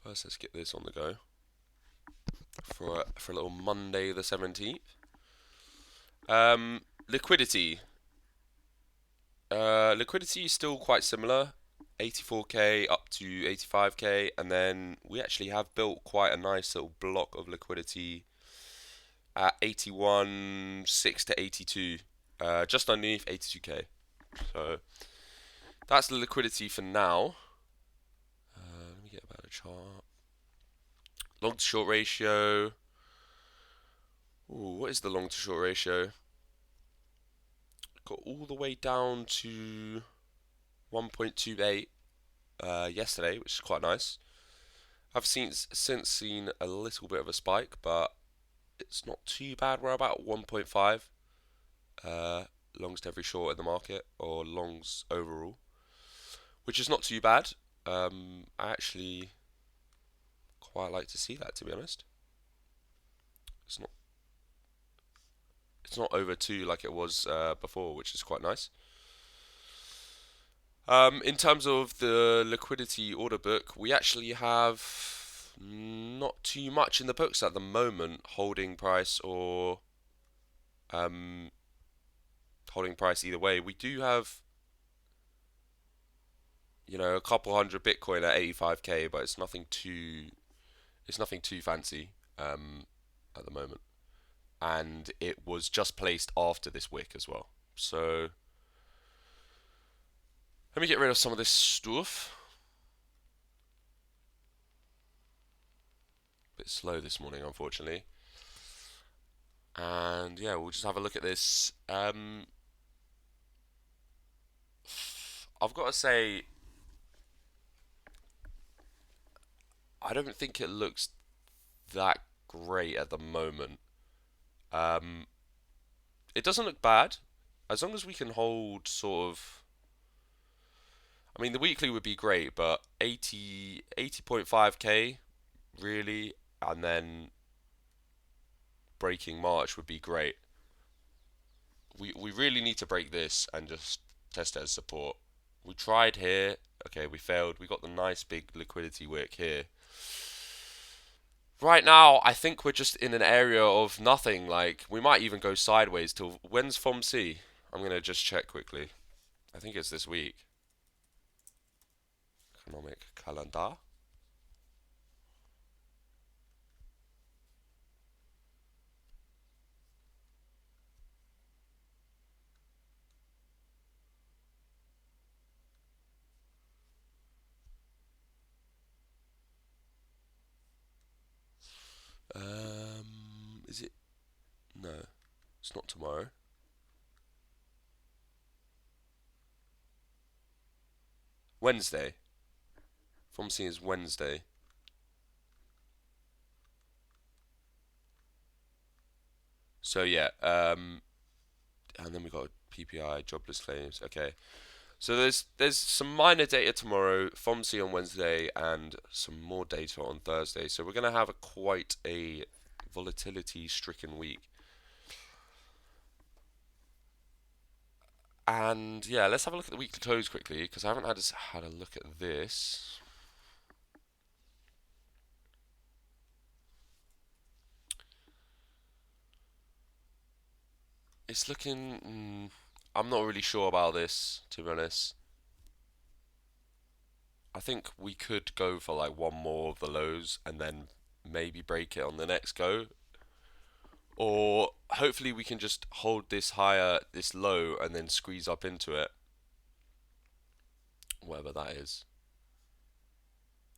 First, let's get this on the go for a little Monday the 17th. Liquidity. Liquidity is still quite similar, 84k up to 85k, and then we actually have built quite a nice little block of liquidity at 81.6 to 82, just underneath 82k. So that's the liquidity for now. Let me get a better chart. Long to short ratio. Ooh, what is the long to short ratio? Got all the way down to 1.28 yesterday, which is quite nice. I've since seen a little bit of a spike, but it's not too bad. We're about 1.5 longs to every short in the market, or longs overall, which is not too bad. I actually quite like to see that, to be honest. It's not over 2 like it was before, which is quite nice. In terms of the liquidity order book, we actually have not too much in the books at the moment, holding price or holding price either way. We do have, a couple hundred Bitcoin at 85k, but it's nothing too fancy at the moment. And it was just placed after this wick as well. So let me get rid of some of this stuff. Bit slow this morning, unfortunately. And yeah, we'll just have a look at this. I've got to say, I don't think it looks that great at the moment. It doesn't look bad, as long as we can hold sort of. I mean, the weekly would be great, but 80.5k really, and then breaking March would be great. We really need to break this and just test it as support. We tried here. Okay, we failed. We got the nice big liquidity wick here. Right now, I think we're just in an area of nothing. Like, we might even go sideways till when's FOMC? I'm gonna just check quickly. I think it's this week. Economic calendar. Is it? No, it's not tomorrow. Wednesday. FOMC is Wednesday. So yeah, and then we got PPI, jobless claims. Okay, so there's some minor data tomorrow, FOMC on Wednesday, and some more data on Thursday. So we're gonna have quite a volatility-stricken week. And yeah, let's have a look at the weekly close quickly because I haven't had a look at this. It's looking. I'm not really sure about this, to be honest. I think we could go for like one more of the lows and then maybe break it on the next go. Or hopefully we can just hold this higher, this low, and then squeeze up into it. Whatever that is.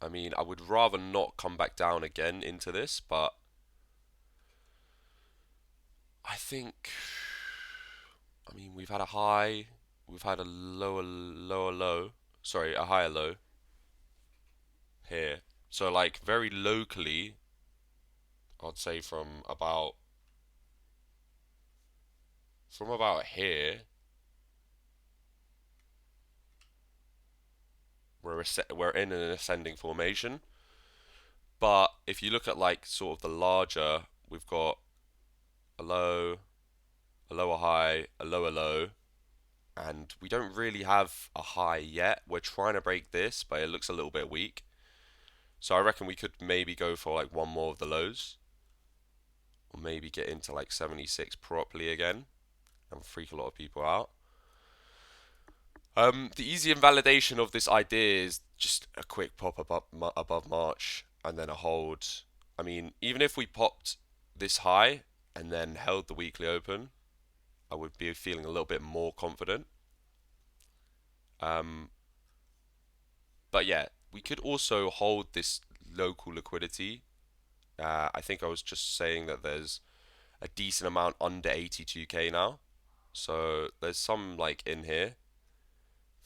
I mean, I would rather not come back down again into this, but I think. I mean, we've had a high, we've had a lower low. Sorry, a higher low here. So, like, very locally, I'd say from about here, we're in an ascending formation. But if you look at like sort of the larger, we've got a low, a lower high, a lower low, and we don't really have a high yet. We're trying to break this, but it looks a little bit weak. So I reckon we could maybe go for like one more of the lows, or maybe get into like 76 properly again and freak a lot of people out. The easy invalidation of this idea is just a quick pop above March and then a hold. I mean, even if we popped this high and then held the weekly open, I would be feeling a little bit more confident. Um, but yeah, we could also hold this local liquidity. I think I was just saying that there's a decent amount under 82k now. So there's some like in here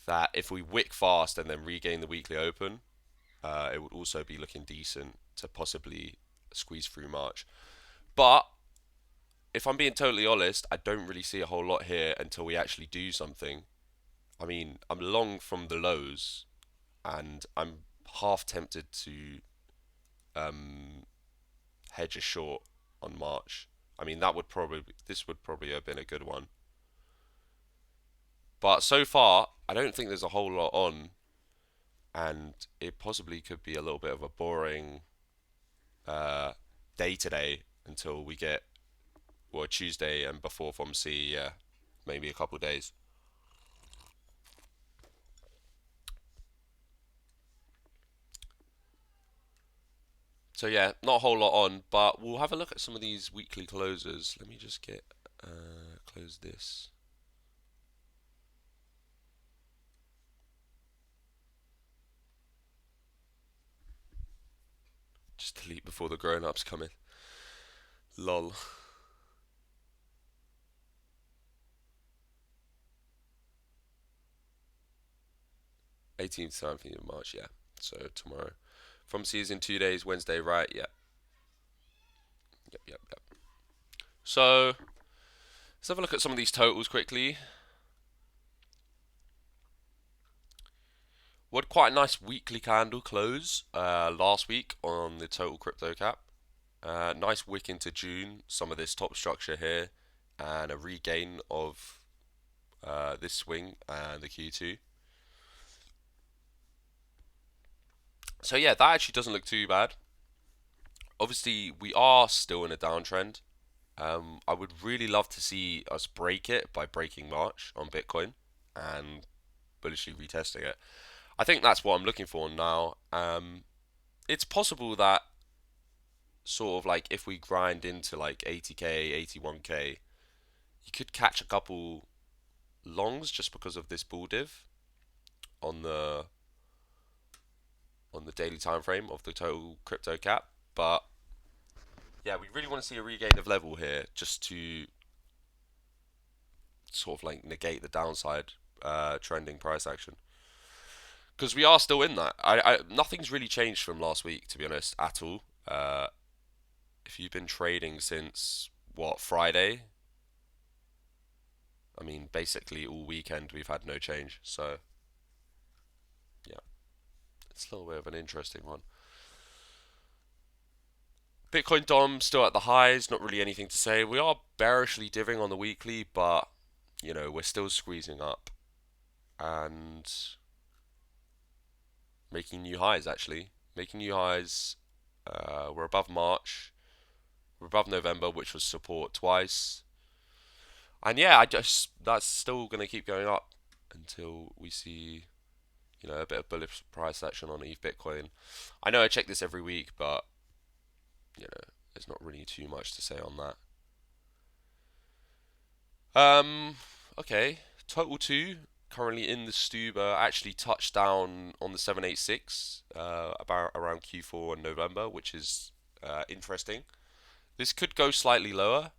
that if we wick fast and then regain the weekly open, it would also be looking decent to possibly squeeze through March. But if I'm being totally honest, I don't really see a whole lot here until we actually do something. I mean, I'm long from the lows, and I'm half tempted to um, hedge a short on March. I mean, this would probably have been a good one. But so far, I don't think there's a whole lot on, and it possibly could be a little bit of a boring day today until we get Tuesday and before from C, yeah, maybe a couple of days. So yeah, not a whole lot on, but we'll have a look at some of these weekly closers. Let me just get close this. Just delete before the grown-ups come in. Lol. 18th, 17th of March, yeah. So tomorrow. From C is in 2 days, Wednesday, right? Yeah. Yep, yep, yep. So let's have a look at some of these totals quickly. We had quite a nice weekly candle close last week on the total crypto cap. Nice wick into June, some of this top structure here, and a regain of this swing and the Q2. So yeah, that actually doesn't look too bad. Obviously, we are still in a downtrend. I would really love to see us break it by breaking March on Bitcoin and bullishly retesting it. I think that's what I'm looking for now. It's possible that sort of like if we grind into like 80k, 81k, you could catch a couple longs just because of this bull div on the daily time frame of the total crypto cap. But yeah, we really want to see a regain of level here just to sort of like negate the downside trending price action. Because we are still in that. Nothing's really changed from last week, to be honest, at all. If you've been trading since what Friday, I mean, basically all weekend we've had no change. So yeah, it's a little bit of an interesting one. Bitcoin Dom still at the highs, not really anything to say. We are bearishly diving on the weekly, but we're still squeezing up and making new highs actually. Making new highs. We're above March. We're above November, which was support twice. And yeah, I just that's still gonna keep going up until we see a bit of bullish price action on ETH Bitcoin. I know I check this every week, but there's not really too much to say on that. Okay, Total 2 currently in the Stuber actually touched down on the 786 about around Q4 in November, which is interesting. This could go slightly lower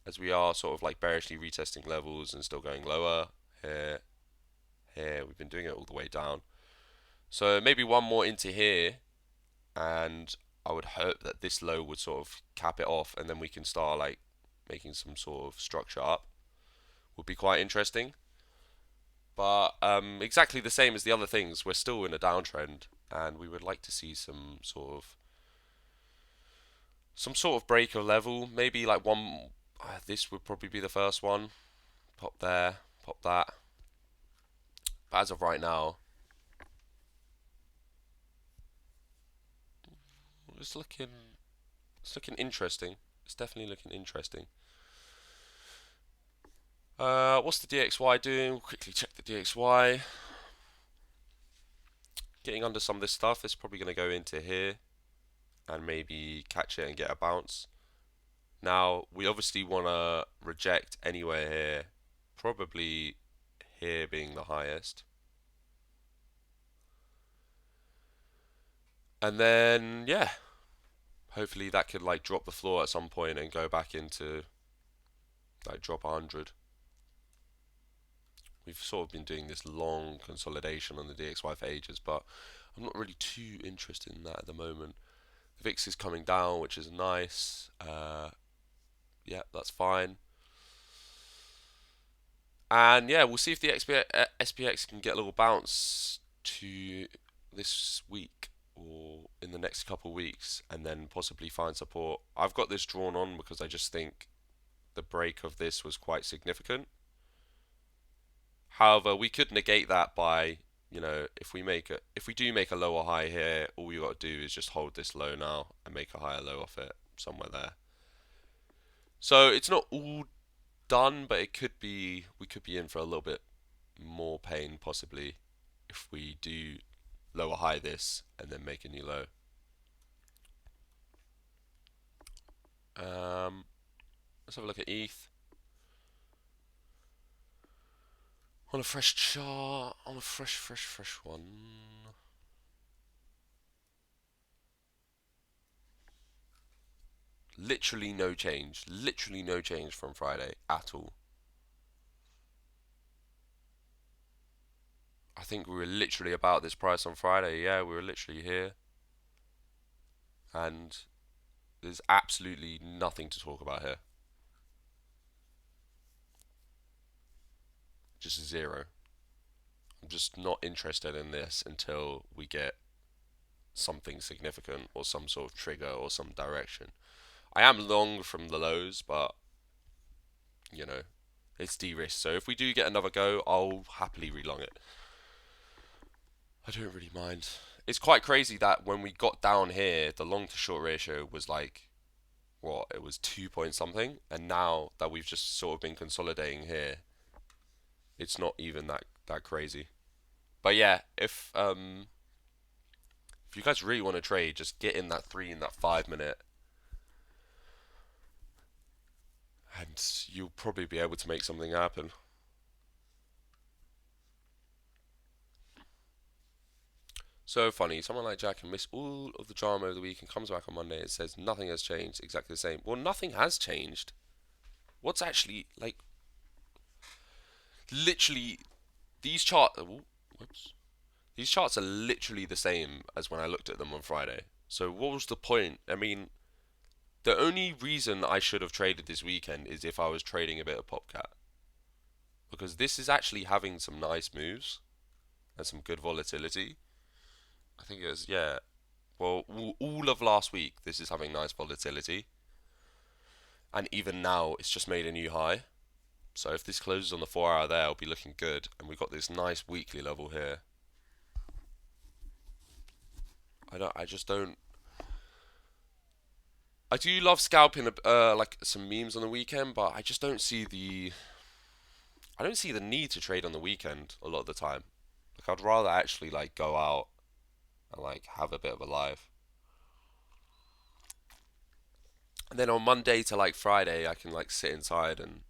as we are sort of like bearishly retesting levels and still going lower here. Here we've been doing it all the way down. So maybe one more into here, and I would hope that this low would sort of cap it off, and then we can start like making some sort of structure up. Would be quite interesting. But exactly the same as the other things, we're still in a downtrend, and we would like to see some sort of break of level. Maybe like one. This would probably be the first one. Pop there, pop that. But as of right now, it's looking interesting. It's definitely looking interesting. What's the DXY doing? We'll quickly check the DXY. Getting under some of this stuff. It's probably going to go into here and maybe catch it and get a bounce. Now, we obviously want to reject anywhere here. Probably here being the highest. And then, yeah, hopefully that could like drop the floor at some point and go back into like drop 100. We've sort of been doing this long consolidation on the DXY for ages, but I'm not really too interested in that at the moment. The VIX is coming down, which is nice. Yeah, that's fine. And yeah, we'll see if the SPX can get a little bounce to this week or in the next couple of weeks and then possibly find support. I've got this drawn on because I just think the break of this was quite significant. However, we could negate that by, if we do make a lower high here, all we got to do is just hold this low now and make a higher low off it somewhere there. So it's not all done, but we could be in for a little bit more pain possibly if we do lower high this and then make a new low. Let's have a look at ETH. On a fresh chart, on a fresh one. Literally no change. Literally no change from Friday at all. I think we were literally about this price on Friday. Yeah, we were literally here. And there's absolutely nothing to talk about here. Just zero. I'm just not interested in this until we get something significant or some sort of trigger or some direction. I am long from the lows, but it's de-risked. So if we do get another go, I'll happily relong it. I don't really mind. It's quite crazy that when we got down here, the long to short ratio was like, what? It was 2 point something, and now that we've just sort of been consolidating here, it's not even that crazy. But yeah, if you guys really want to trade, just get in that 3 and that 5 minute, and you'll probably be able to make something happen. So funny, someone like Jack can miss all of the drama of the week and comes back on Monday and says nothing has changed, exactly the same. Well, nothing has changed. What's actually, like, literally, these charts, whoops, these charts are literally the same as when I looked at them on Friday. So what was the point? I mean, the only reason I should have traded this weekend is if I was trading a bit of PopCat. Because this is actually having some nice moves and some good volatility. I think it was, yeah. Well, all of last week, this is having nice volatility. And even now, it's just made a new high. So if this closes on the 4 hour there, it'll be looking good. And we've got this nice weekly level here. I just don't. I do love scalping like some memes on the weekend, but I just don't see I don't see the need to trade on the weekend a lot of the time. Like I'd rather actually like go out and like have a bit of a life. And then on Monday to like Friday, I can like sit inside and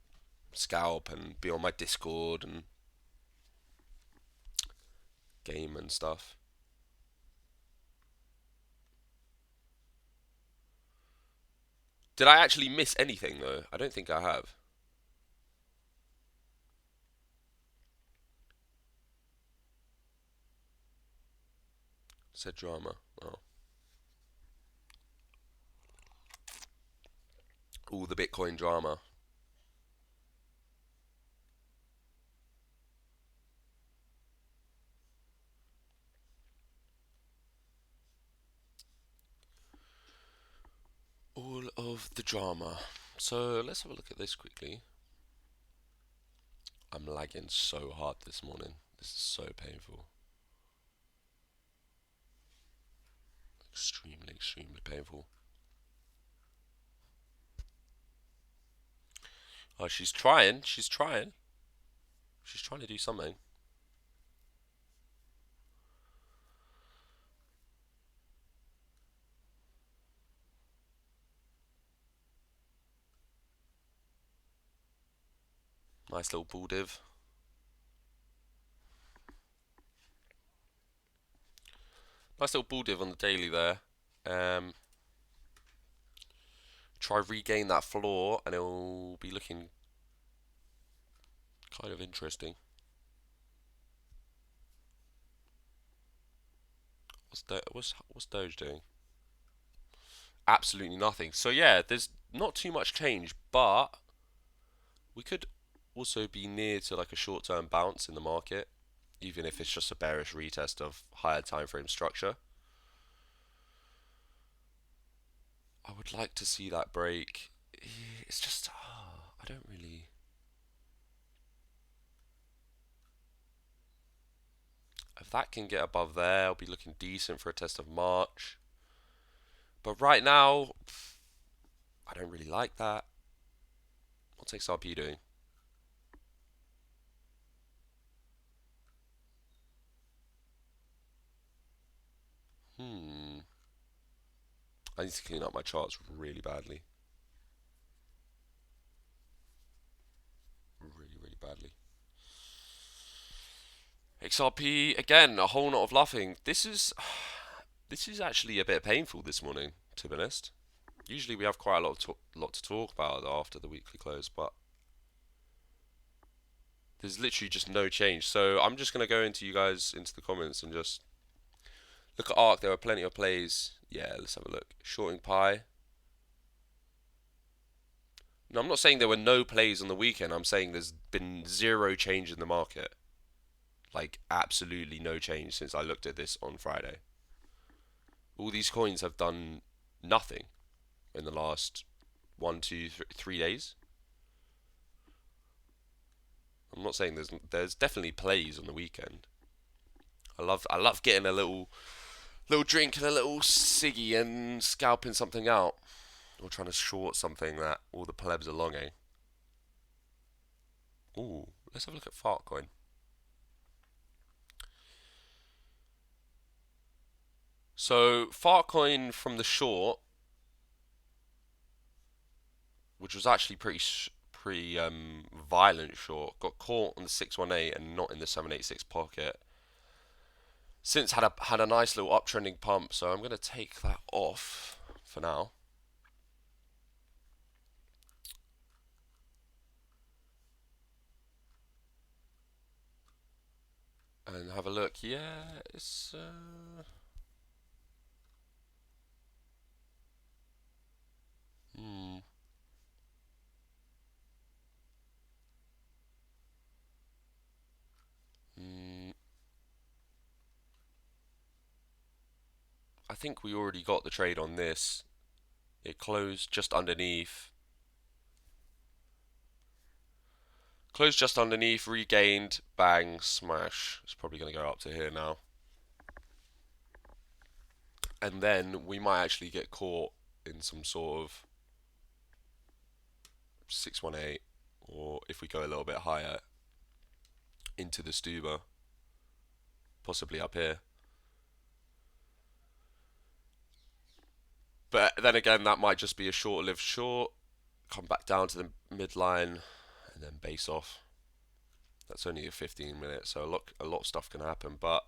scalp and be on my Discord and game and stuff. Did I actually miss anything though? I don't think I have. Said drama. Oh. All the Bitcoin drama. All of the drama. So let's have a look at this quickly. I'm lagging so hard this morning. This is so painful. Extremely. Extremely painful. Oh, she's trying. She's trying. She's trying to do something. Nice little bull div. Nice little bull div on the daily there. Try regain that floor, and it'll be looking kind of interesting. What's Doge doing? Absolutely nothing. So yeah, there's not too much change, but we could also be near to like a short-term bounce in the market, even if it's just a bearish retest of higher time frame structure. I would like to see that break. It's just, I don't really. If that can get above there, I'll be looking decent for a test of March. But right now, I don't really like that. What's XRP doing? I need to clean up my charts really badly. Really, really badly. XRP, again, a whole lot of laughing. This is actually a bit painful this morning, to be honest. Usually we have quite a lot to talk about after the weekly close, but there's literally just no change. So I'm just gonna go into the comments and just look at ARC. There were plenty of plays. Yeah, let's have a look. Shorting Pi. No, I'm not saying there were no plays on the weekend. I'm saying there's been zero change in the market. Like absolutely no change since I looked at this on Friday. All these coins have done nothing in the last 3 days. I'm not saying there's definitely plays on the weekend. I love getting a little drink and a little ciggy and scalping something out, or trying to short something that all the plebs are longing. Ooh, let's have a look at Fartcoin. So Fartcoin from the short, which was actually pretty violent short, got caught on the 618 and not in the 786 pocket. Since had a nice little uptrending pump, so I'm gonna take that off for now. And have a look. Yeah, it's hmm. Hmm. I think we already got the trade on this. It closed just underneath. Closed just underneath, regained, bang, smash. It's probably going to go up to here now. And then we might actually get caught in some sort of 618, or if we go a little bit higher, into the Stuba, possibly up here. But then again, that might just be a short-lived short, come back down to the midline, and then base off. That's only a 15 minute, so a lot of stuff can happen. But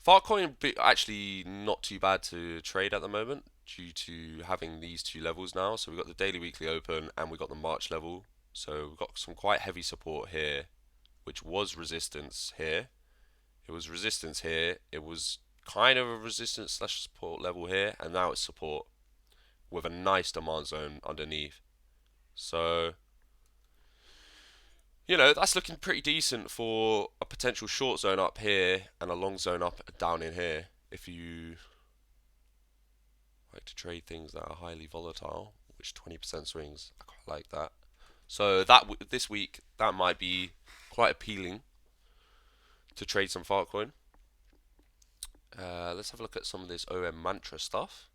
Fartcoin actually not too bad to trade at the moment due to having these two levels now. So we've got the daily, weekly open, and we've got the March level. So we've got some quite heavy support here, which was resistance here. It was resistance here. It was kind of a resistance slash support level here, and now it's support with a nice demand zone underneath. So that's looking pretty decent for a potential short zone up here and a long zone up down in here. If you like to trade things that are highly volatile, which 20% swings, I quite like that. So this week that might be quite appealing to trade some Fartcoin. Let's have a look at some of this OM mantra stuff.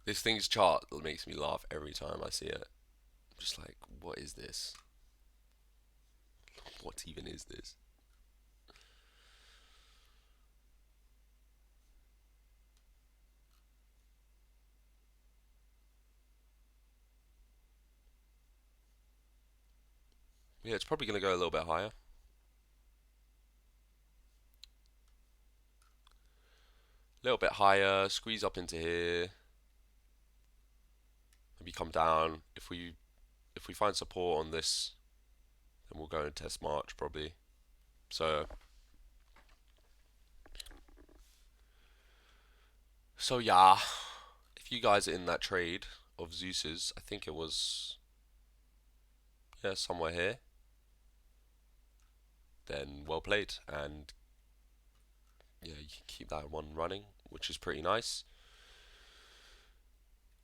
This thing's chart makes me laugh every time I see it. I'm just like, what is this? What even is this? Yeah, it's probably going to go a little bit higher. A little bit higher, squeeze up into here. Maybe come down. If we find support on this, then we'll go and test March probably. So yeah, if you guys are in that trade of Zeus's, I think it was somewhere here, then well played, and yeah, you can keep that one running, which is pretty nice.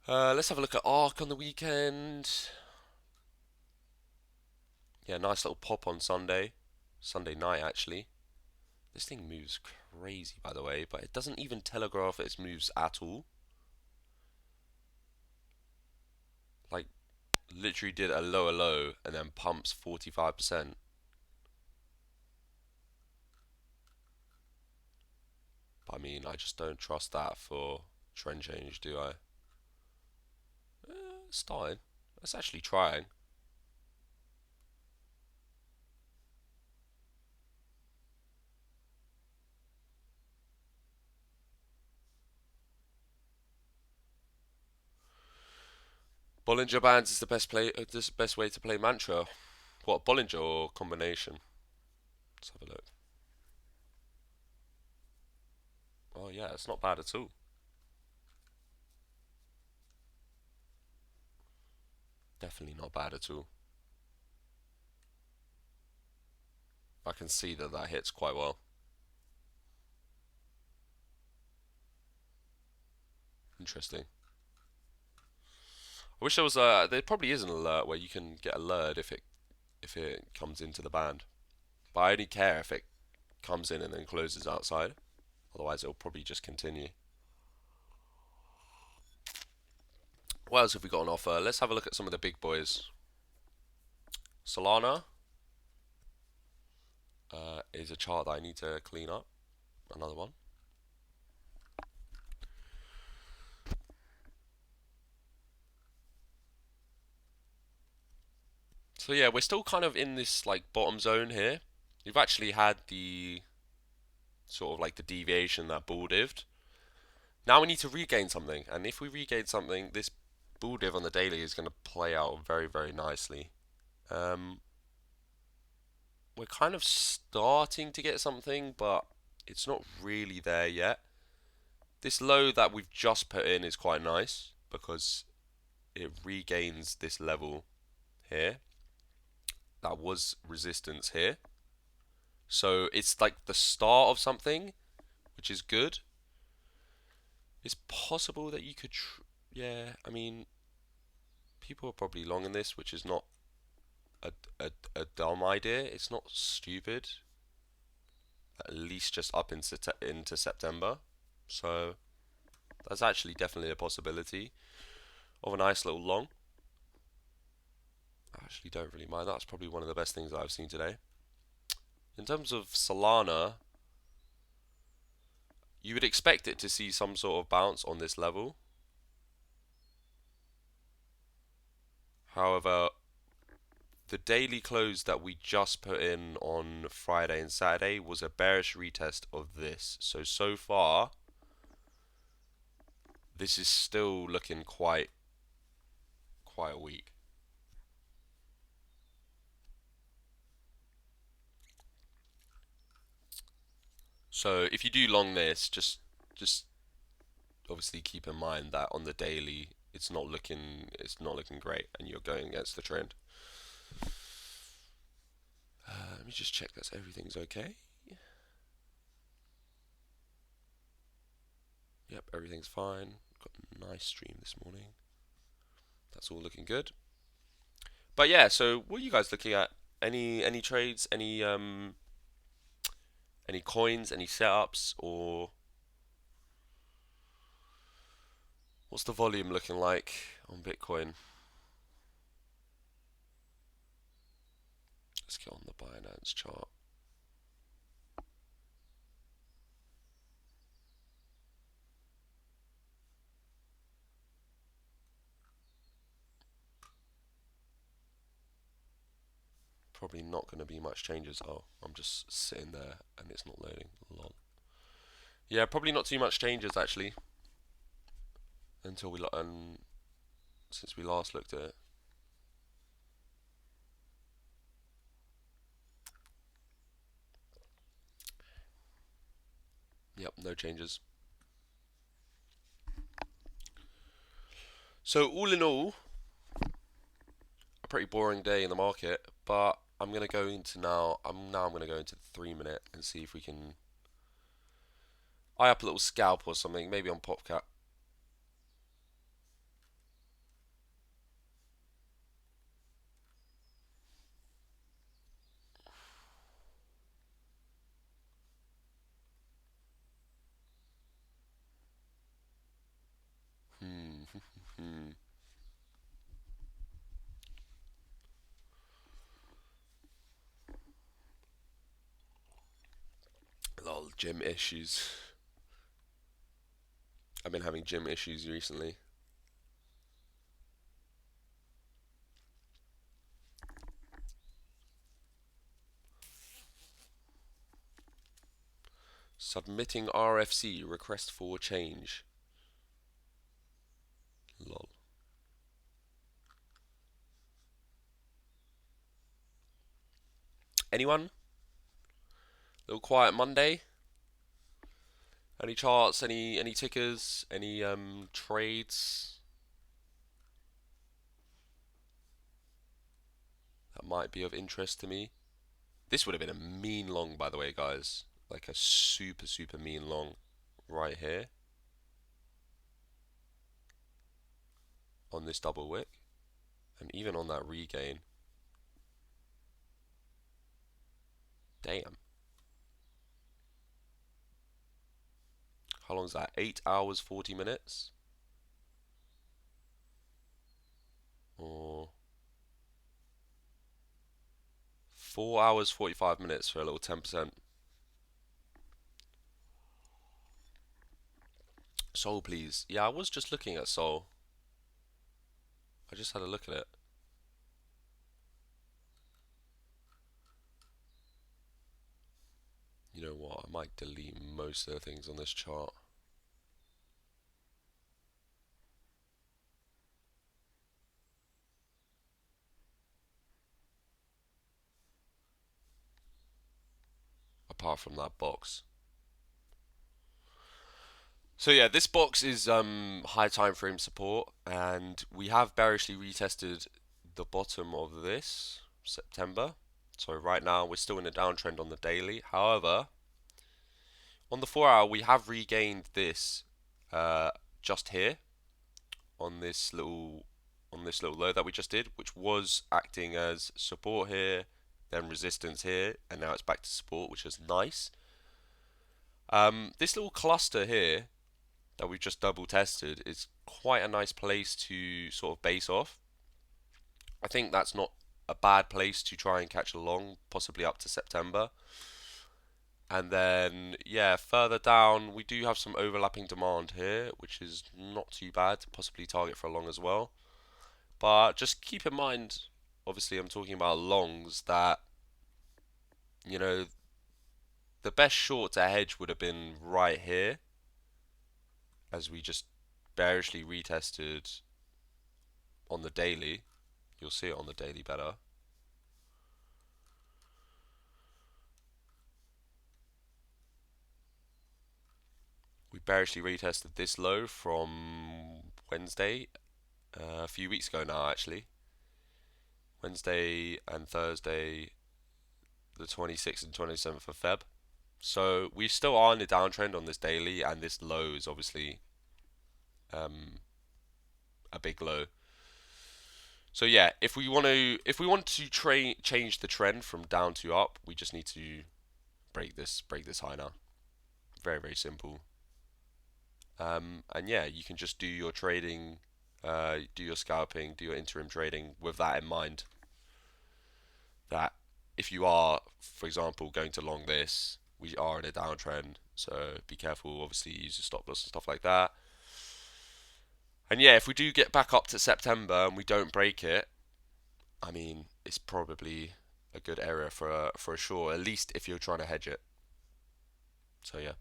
Let's have a look at Arc on the weekend. Yeah, nice little pop on Sunday night actually. This thing moves crazy, by the way, but it doesn't even telegraph its moves at all. Like, literally did a lower low and then pumps 45%. But I mean, I just don't trust that for trend change, do I? Starting. It's actually trying. Bollinger Bands is the best best way to play Mantra. What, Bollinger or combination? Let's have a look. Oh yeah, it's not bad at all. Definitely not bad at all. I can see that that hits quite well. Interesting. I wish there was a. There probably is an alert where you can get alerted if it comes into the band. But I only care if it comes in and then closes outside. Otherwise, it'll probably just continue. What else have we got on offer? Let's have a look at some of the big boys. Solana is a chart that I need to clean up. Another one. So yeah, we're still kind of in this like bottom zone here. We've actually had the sort of like the deviation that bull dived. Now we need to regain something, and if we regain something, this bull div on the daily is going to play out very, very nicely. Um, we're kind of starting to get something, but it's not really there yet. This low that we've just put in is quite nice because it regains this level here. That was resistance here. So it's like the start of something, which is good. It's possible that you could, yeah, I mean, people are probably long in this, which is not a dumb idea. It's not stupid. At least just up into September. So that's actually definitely a possibility of a nice little long. I actually don't really mind. That's probably one of the best things that I've seen today. In terms of Solana, you would expect it to see some sort of bounce on this level. However, the daily close that we just put in on Friday and Saturday was a bearish retest of this. So far, this is still looking quite weak. So if you do long this, just obviously keep in mind that on the daily it's not looking great, and you're going against the trend. Let me just check that everything's okay. Yep, everything's fine. Got a nice stream this morning. That's all looking good. But yeah, so what are you guys looking at? Any trades? Any coins? Any setups? Or what's the volume looking like on Bitcoin? Let's get on the Binance chart. Probably not going to be much changes. Oh, I'm just sitting there and it's not loading. Lol. Yeah, probably not too much changes actually until since we last looked at it. Yep, no changes. So all in all, a pretty boring day in the market, but I'm gonna go into now. I'm gonna go into the 3 minute and see if we can eye up a little scalp or something, maybe on PopCap. Hmm. Hmm. Lol, gym issues. I've been having gym issues recently. Submitting RFC request for change. Lol. Anyone? Little quiet Monday. Any charts? Any tickers? Any trades that might be of interest to me? This would have been a mean long, by the way, guys. Like a super mean long right here on this double wick, and even on that regain. Damn. How long is that? 8 hours 40 minutes? Or 4 hours 45 minutes for a little 10%. Sol, please. Yeah, I was just looking at Sol. I just had a look at it. You know what? I might delete most of the things on this chart. Apart from that box. So yeah, this box is high time frame support, and we have bearishly retested the bottom of this September. So right now we're still in a downtrend on the daily. However, on the 4 hour we have regained this uh, just here on this little low that we just did, which was acting as support here, then resistance here, and now it's back to support, which is nice. This little cluster here that we've just double tested is quite a nice place to sort of base off. I think that's not a bad place to try and catch a long, possibly up to September. And then, yeah, further down, we do have some overlapping demand here, which is not too bad to possibly target for a long as well. But just keep in mind, obviously, I'm talking about longs, that, you know, the best short to hedge would have been right here, as we just bearishly retested on the daily. You'll see it on the daily better. We bearishly retested this low from Wednesday, a few weeks ago now, actually. Wednesday and Thursday, the 26th and 27th of Feb. So we still are in a downtrend on this daily, and this low is obviously um, a big low. So yeah, if we want to change the trend from down to up, we just need to break this high now. Very very simple. And yeah, you can just do your trading, do your scalping, do your interim trading with that in mind. That if you are, for example, going to long this, we are in a downtrend, so be careful. Obviously, use your stop loss and stuff like that. And yeah, if we do get back up to September and we don't break it, I mean, it's probably a good area for a short, at least if you're trying to hedge it. So yeah,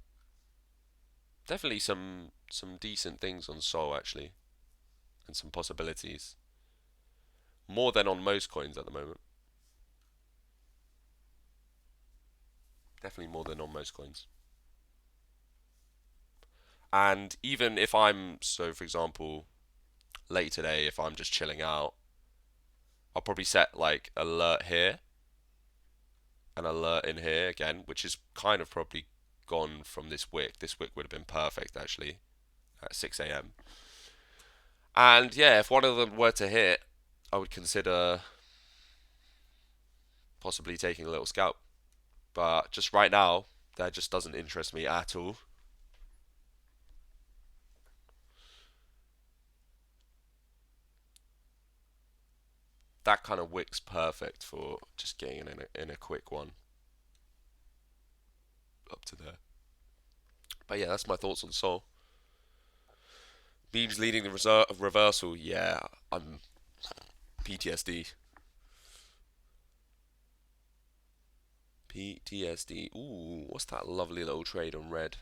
definitely some decent things on Sol actually, and some possibilities. More than on most coins at the moment. Definitely more than on most coins. And even if I'm, so for example, late today, if I'm just chilling out, I'll probably set like alert here and alert in here again, which is kind of probably gone from this wick. This wick would have been perfect actually at 6 a.m. And yeah, if one of them were to hit, I would consider possibly taking a little scalp. But just right now, that just doesn't interest me at all. That kind of wick's perfect for just getting in a quick one up to there. But yeah, that's my thoughts on Sol. Beams leading the reversal. Yeah, I'm PTSD. PTSD. Ooh, what's that lovely little trade on red?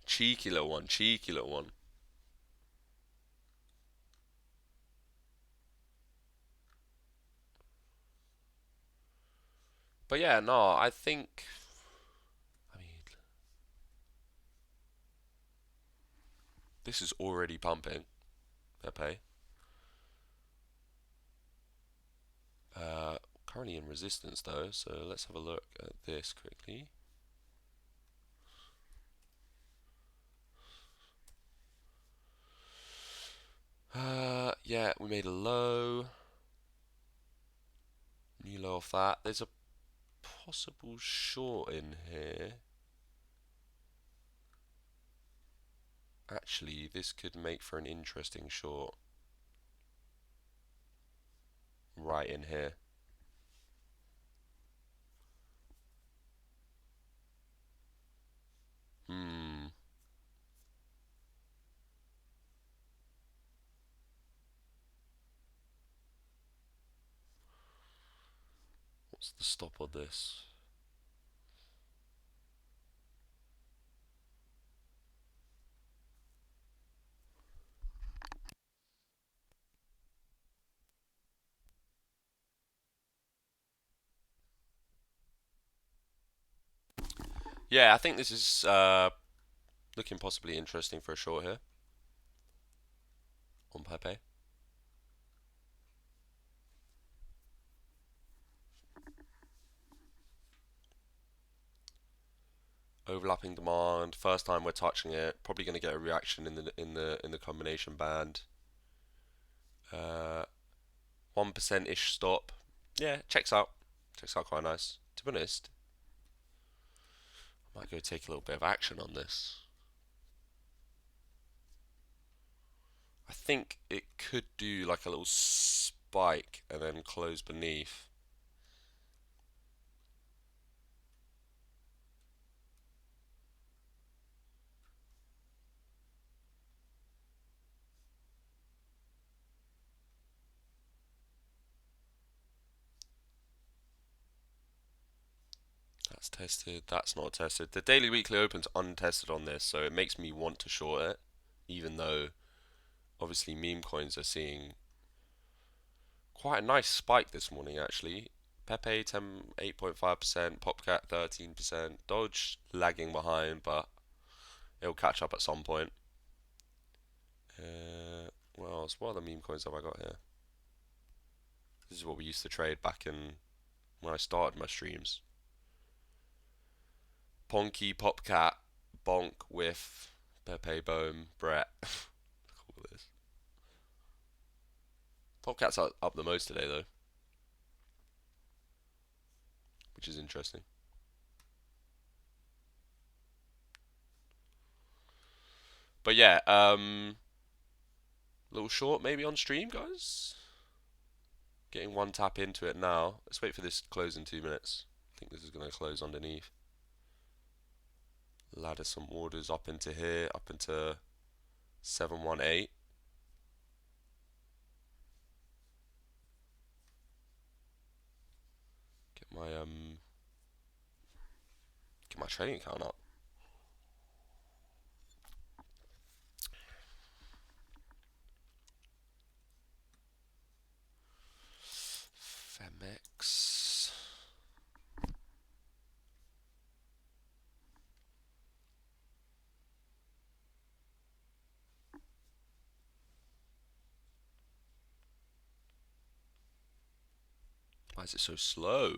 Cheeky little one. Cheeky little one. But yeah, no, I think. I mean, this is already pumping. Pepe. Uh, Currently in resistance though, so let's have a look at this quickly. Yeah, we made a low. New low off that. There's a possible short in here. Actually, this could make for an interesting short right in here. Hmm. What's the stop on this? Yeah, I think this is looking possibly interesting for a short here on Pepe. Overlapping demand. First time we're touching it. Probably going to get a reaction in the combination band. 1% ish stop. Yeah, checks out. Checks out quite nice. To be honest, I might go take a little bit of action on this. I think it could do like a little spike and then close beneath. That's tested. That's not tested. The daily weekly open's untested on this, so it makes me want to short it, even though obviously meme coins are seeing quite a nice spike this morning actually. Pepe 8.5%, Popcat 13%, Dodge lagging behind, but it'll catch up at some point. What else? What other meme coins have I got here? This is what we used to trade back in when I started my streams. Ponky, Popcat, Bonk, Whiff, Pepe, Bohm, Brett. Look at all this. Popcat's up the most today though, which is interesting. But yeah, little short maybe on stream, guys. Getting one tap into it now. Let's wait for this to close in 2 minutes. I think this is going to close underneath. Ladder some orders up into here, up into 718. Get my trading account up. Femex. Why is it so slow?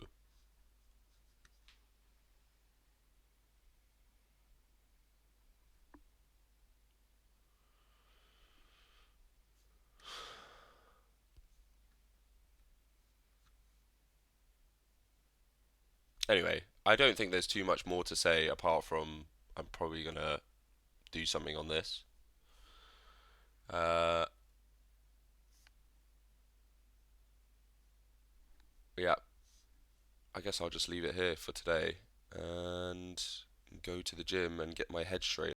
Anyway, I don't think there's too much more to say apart from I'm probably going to do something on this. Uh, yeah, I guess I'll just leave it here for today and go to the gym and get my head straight.